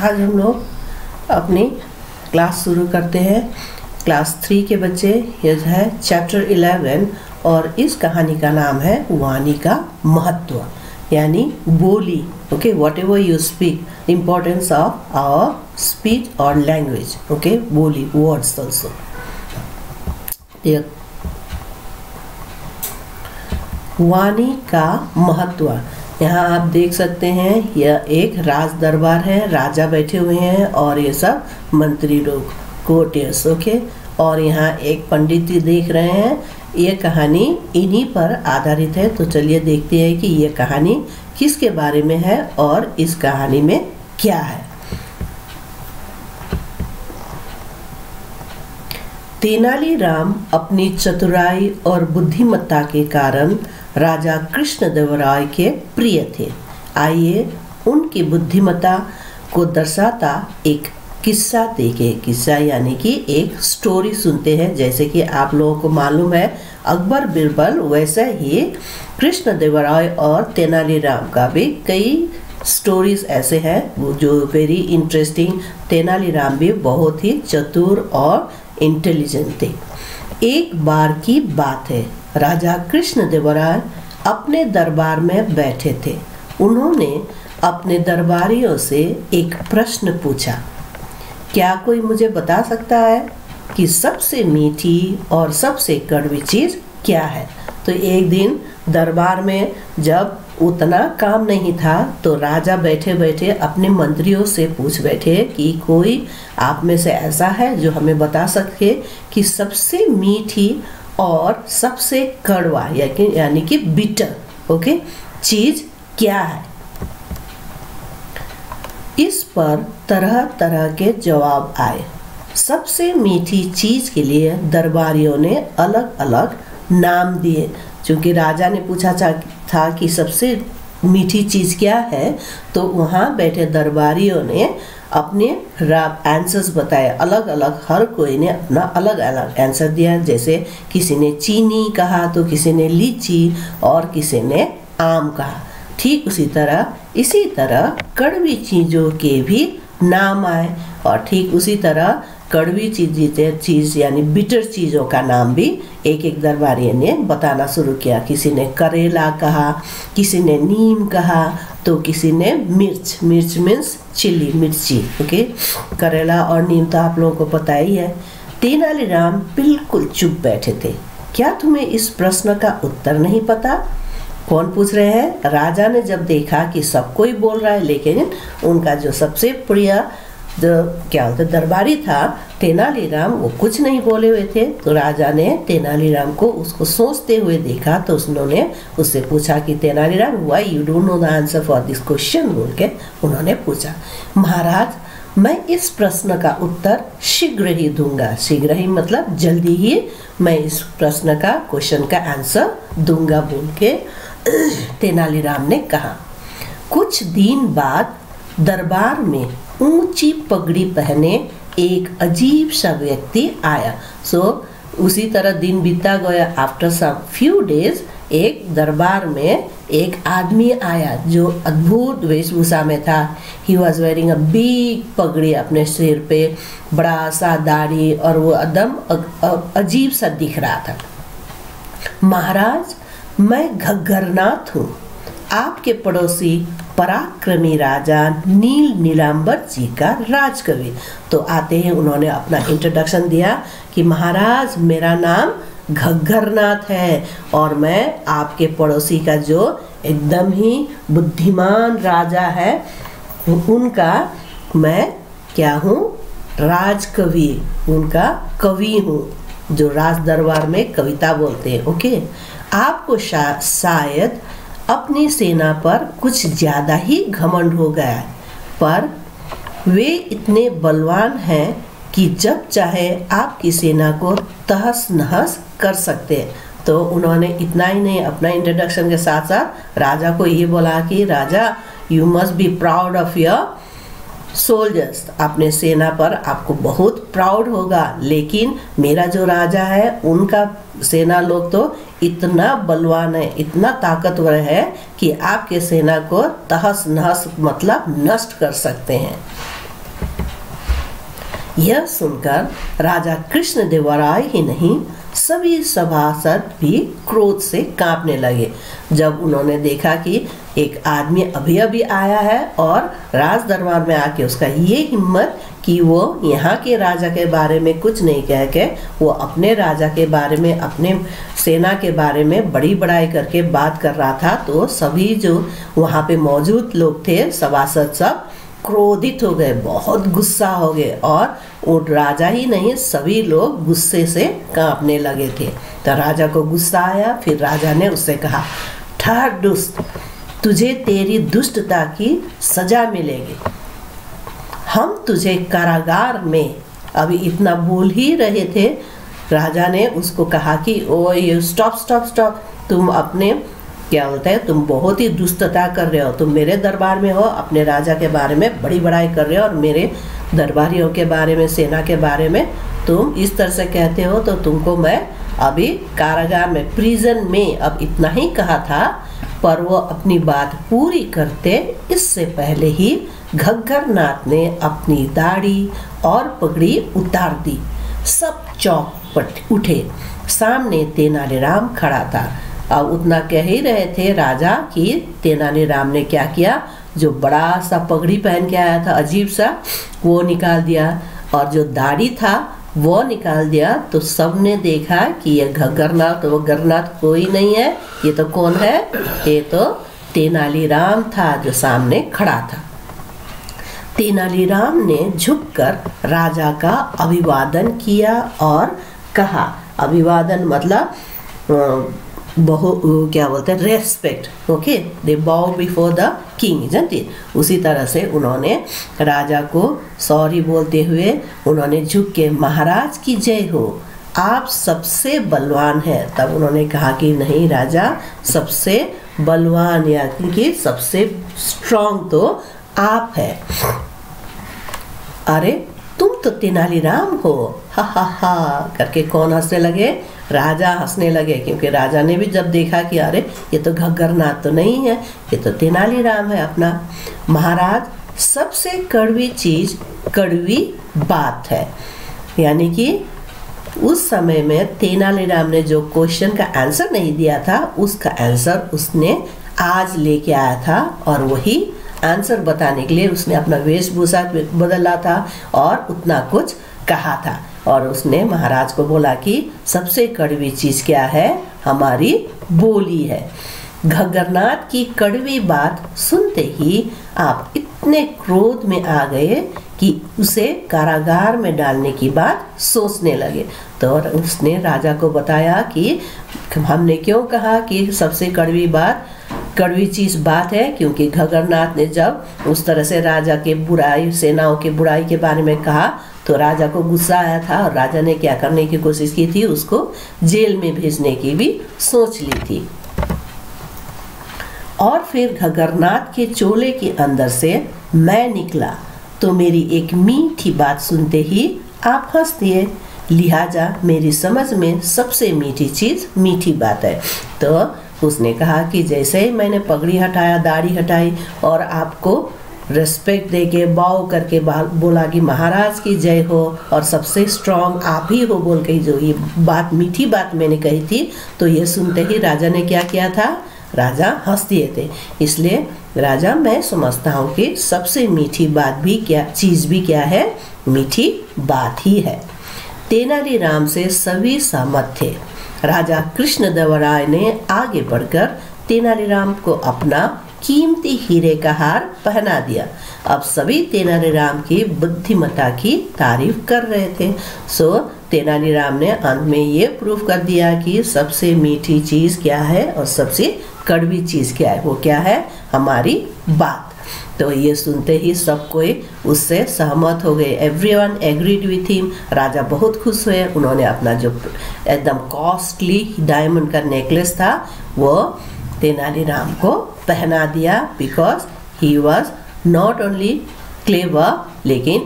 आज हम लोग अपनी क्लास शुरू करते हैं। क्लास 3 के बच्चे, यह है चैप्टर 11 और इस कहानी का नाम है वाणी का महत्व, यानी बोली। Okay, whatever you speak, importance of our speech और लैंग्वेज। ओके, बोली, वर्ड्स ऑल्सो। वाणी का महत्व। यहाँ आप देख सकते हैं यह एक राज दरबार है, राजा बैठे हुए हैं और ये सब मंत्री लोग, कोर्टियर्स। ओके, और यहाँ एक पंडित जी देख रहे हैं। ये कहानी इन्हीं पर आधारित है। तो चलिए देखते हैं कि ये कहानी किसके बारे में है और इस कहानी में क्या है। तेनालीराम अपनी चतुराई और बुद्धिमत्ता के कारण राजा कृष्णदेवराय के प्रिय थे। आइए उनकी बुद्धिमत्ता को दर्शाता एक किस्सा देखें। किस्सा यानी कि एक स्टोरी सुनते हैं। जैसे कि आप लोगों को मालूम है अकबर बिरबल, वैसे ही कृष्णदेवराय और तेनालीराम का भी कई स्टोरीज ऐसे हैं जो वेरी इंटरेस्टिंग। तेनालीराम भी बहुत ही चतुर और इंटेलिजेंट थे। एक बार की बात है, राजा कृष्णदेवराय अपने दरबार में बैठे थे। उन्होंने अपने दरबारियों से एक प्रश्न पूछा, क्या कोई मुझे बता सकता है कि सबसे मीठी और सबसे कड़वी चीज़ क्या है? तो एक दिन दरबार में जब उतना काम नहीं था तो राजा बैठे बैठे अपने मंत्रियों से पूछ बैठे कि कोई आप में से ऐसा है जो हमें बता सके कि सबसे मीठी और सबसे कड़वा यानी कि बिटर, ओके, चीज क्या है। इस पर तरह तरह के जवाब आए। सबसे मीठी चीज के लिए दरबारियों ने अलग अलग नाम दिए। क्योंकि राजा ने पूछा था कि सबसे मीठी चीज क्या है, तो वहाँ बैठे दरबारियों ने अपने आंसर्स बताए अलग अलग। हर कोई ने अपना अलग अलग आंसर दिया। जैसे किसी ने चीनी कहा तो किसी ने लीची और किसी ने आम कहा। ठीक इसी तरह कड़वी चीज़ों के भी नाम आए और ठीक उसी तरह कड़वी चीज़ यानी बिटर चीज़ों का नाम भी एक एक दरबारी ने बताना शुरू किया। किसी ने करेला कहा, किसी ने नीम कहा, तो किसी ने मिर्च मीन्स चिल्ली, मिर्ची। ओके, करेला और नीम तो आप लोगों को पता ही है। तेनालीराम बिल्कुल चुप बैठे थे। क्या तुम्हें इस प्रश्न का उत्तर नहीं पता? कौन पूछ रहे हैं? राजा ने जब देखा कि सब कोई बोल रहा है, लेकिन उनका जो सबसे प्रिय दरबारी था तेनालीराम, वो कुछ नहीं बोले हुए थे। तो राजा ने तेनालीराम को उसको सोचते हुए देखा तो उन्होंने उससे पूछा कि Tenaliram, why you don't know the answer for this question, बोल के उन्होंने पूछा। महाराज, मैं इस प्रश्न का उत्तर शीघ्र ही दूंगा। शीघ्र ही मतलब जल्दी ही मैं इस प्रश्न का क्वेश्चन का आंसर दूंगा, बोल के तेनालीराम ने कहा। कुछ दिन बाद दरबार में ऊंची पगड़ी पहने एक अजीब सा व्यक्ति आया। उसी तरह दिन बीता गया। आफ्टर सम फ्यू डेज एक दरबार में एक आदमी आया जो अद्भुत वेशभूषा में था। He was wearing a big पगड़ी, अपने सिर पे बड़ा सा दाढ़ी और वो एकदम अजीब सा दिख रहा था। महाराज, मैं घग्गरनाथ हूँ, आपके पड़ोसी पराक्रमी राजा नीलांबर जी का राजकवि। तो आते हैं उन्होंने अपना इंट्रोडक्शन दिया कि महाराज, मेरा नाम घग्गरनाथ है और मैं आपके पड़ोसी का जो एकदम ही बुद्धिमान राजा है उनका मैं क्या हूँ? राजकवि, उनका कवि हूँ, जो राज दरबार में कविता बोलते हैं। ओके, आपको शायद अपनी सेना पर कुछ ज़्यादा ही घमंड हो गया है, पर वे इतने बलवान हैं कि जब चाहे आपकी सेना को तहस नहस कर सकते हैं। तो उन्होंने इतना ही नहीं, अपना इंट्रोडक्शन के साथ साथ राजा को ये बोला कि राजा, you must be proud of your soldiers, अपने सेना पर आपको बहुत प्राउड होगा। लेकिन मेरा जो राजा है उनका सेना लोग तो इतना बलवान है, इतना ताकतवर है कि आपके सेना को तहस नहस मतलब नष्ट कर सकते हैं। यह सुनकर राजा कृष्णदेवराय ही नहीं, सभी सभासद भी क्रोध से कांपने लगे जब उन्होंने देखा कि एक आदमी अभी अभी आया है और राज दरबार में आके उसका ये हिम्मत कि वो यहाँ के राजा के बारे में कुछ नहीं कह के वो अपने राजा के बारे में, अपने सेना के बारे में बड़ी बड़ाई करके बात कर रहा था। तो सभी जो वहाँ पे मौजूद लोग थे, सभासद, सब क्रोधित हो गए, बहुत गुस्सा हो गए और वो राजा ही नहीं, सभी लोग गुस्से से कांपने लगे थे। तो राजा को गुस्सा आया। फिर राजा ने उससे कहा, ठहर दुष्ट, तुझे तेरी दुष्टता की सजा मिलेगी। हम तुझे कारागार में, अभी इतना बोल ही रहे थे, राजा ने उसको कहा कि ओ ये स्टॉप स्टॉप स्टॉप, तुम अपने क्या बोलते हैं, तुम बहुत ही दुष्टता कर रहे हो, तुम मेरे दरबार में हो, अपने राजा के बारे में बड़ी बड़ाई कर रहे हो और मेरे दरबारियों के बारे में, सेना के बारे में तुम इस तरह से कहते हो, तो तुमको मैं अभी कारागार में, प्रिजन में, अब इतना ही कहा था। पर वो अपनी बात पूरी करते इससे पहले ही घग्गर नाथ ने अपनी दाढ़ी और पगड़ी उतार दी। सब चौंक पट उठे। सामने तेनालीराम खड़ा था। अब उतना कह ही रहे थे राजा कि तेनालीराम ने क्या किया, जो बड़ा सा पगड़ी पहन के आया था अजीब सा, वो निकाल दिया और जो दाढ़ी था वो निकाल दिया। तो सबने देखा कि ये घग्गरनाथ, वो गरनाथ कोई नहीं है, ये तो कौन है, ये तो तेनालीराम था जो सामने खड़ा था। तेनालीराम ने झुककर राजा का अभिवादन किया और कहा, अभिवादन मतलब क्या बोलते हैं, रेस्पेक्ट, ओके, दे बाउ बिफोर द किंग, जानते, उसी तरह से उन्होंने राजा को सॉरी बोलते हुए उन्होंने झुक के, महाराज की जय हो, आप सबसे बलवान हैं। तब उन्होंने कहा कि नहीं राजा, सबसे बलवान या क्योंकि सबसे स्ट्रॉन्ग तो आप है। अरे तुम तो तेनालीराम हो, हा हा हा करके कौन हंसने लगे, राजा हंसने लगे, क्योंकि राजा ने भी जब देखा कि अरे ये तो घग्गरनाथ तो नहीं है, ये तो तेनालीराम है अपना। महाराज, सबसे कड़वी चीज कड़वी बात है। यानी कि उस समय में तेनालीराम ने जो क्वेश्चन का आंसर नहीं दिया था, उसका आंसर उसने आज लेके आया था और वही आंसर बताने के लिए उसने अपना वेशभूषा बदला था और उतना कुछ कहा था। और उसने महाराज को बोला कि सबसे कड़वी चीज़ क्या है, हमारी बोली है। घग्गरनाथ की कड़वी बात सुनते ही आप इतने क्रोध में आ गए कि उसे कारागार में डालने की बात सोचने लगे। तो उसने राजा को बताया कि हमने क्यों कहा कि सबसे कड़वी चीज बात है, क्योंकि घग्गरनाथ ने जब उस तरह से राजा के बुराई, सेनाओं के बुराई के बारे में कहा तो राजा को गुस्सा आया था और राजा ने क्या करने की कोशिश की थी, उसको जेल में भेजने की भी सोच ली थी। और फिर घग्गरनाथ के चोले के अंदर से मैं निकला तो मेरी एक मीठी बात सुनते ही आप हंस दिए, लिहाजा मेरी समझ में सबसे मीठी चीज मीठी बात है। तो उसने कहा कि जैसे ही मैंने पगड़ी हटाया, दाढ़ी हटाई और आपको रेस्पेक्ट देके बाव करके बोला कि महाराज की जय हो और सबसे स्ट्रांग आप ही हो बोल के जो ये बात, मीठी बात मैंने कही थी, तो ये सुनते ही राजा ने क्या किया था, राजा हंस दिए थे। इसलिए राजा, मैं समझता हूँ कि सबसे मीठी बात भी क्या चीज़ भी क्या है, मीठी बात ही है। तेनालीराम से सभी सहमत थे। राजा कृष्णदेवराय ने आगे बढ़कर तेनालीराम को अपना कीमती हीरे का हार पहना दिया। अब सभी तेनालीराम की बुद्धिमत्ता की तारीफ कर रहे थे। सो तेनालीराम ने अंत में ये प्रूफ कर दिया कि सबसे मीठी चीज़ क्या है और सबसे कड़वी चीज़ क्या है, वो क्या है, हमारी बात। तो ये सुनते ही सब कोई उससे सहमत हो गए। Everyone agreed with him. राजा बहुत खुश हुए। उन्होंने अपना जो एकदम कॉस्टली डायमंड का नेकलेस था वो तेनालीराम को पहना दिया, because he was not only clever लेकिन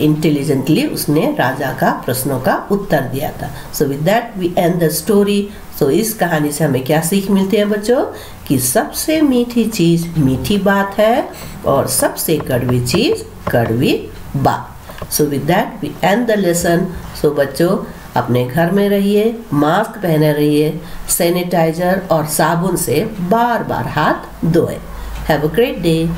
इंटेलिजेंटली उसने राजा का प्रश्नों का उत्तर दिया था। So with that we end the story. So इस कहानी से हमें क्या सीख मिलती है बच्चों, कि सबसे मीठी चीज़ मीठी बात है और सबसे कड़वी चीज़ कड़वी बात। So with that we end the lesson. So बच्चों अपने घर में रहिए, मास्क पहने रहिए, सैनिटाइजर और साबुन से बार बार हाथ धोएं। Have a great day.